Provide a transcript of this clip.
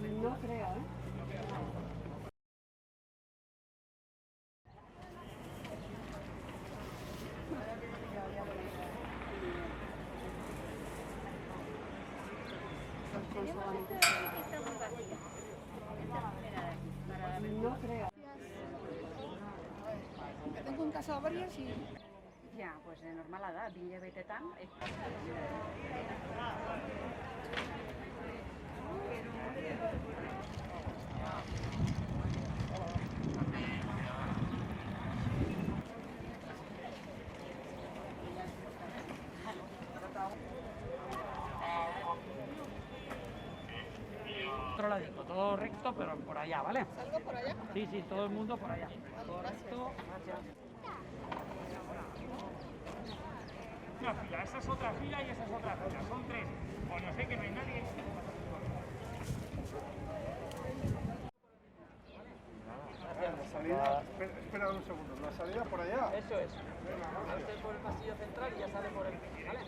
No creo, ¿eh? No creo. Tengo en casa varias y... Ja, pues normala da, 2 hilabetetan. Controladito, todo recto, pero por allá, ¿vale? ¿Salgo por allá? Sí, sí, todo el mundo por allá. Todo recto, gracias. Una fila, esa es otra fila y esa es otra fila, son 3. O no sé que no hay nadie. La salida, espera un segundo, la salida por allá. Eso es. Sale por el pasillo central y ya sale por el... ¿Vale?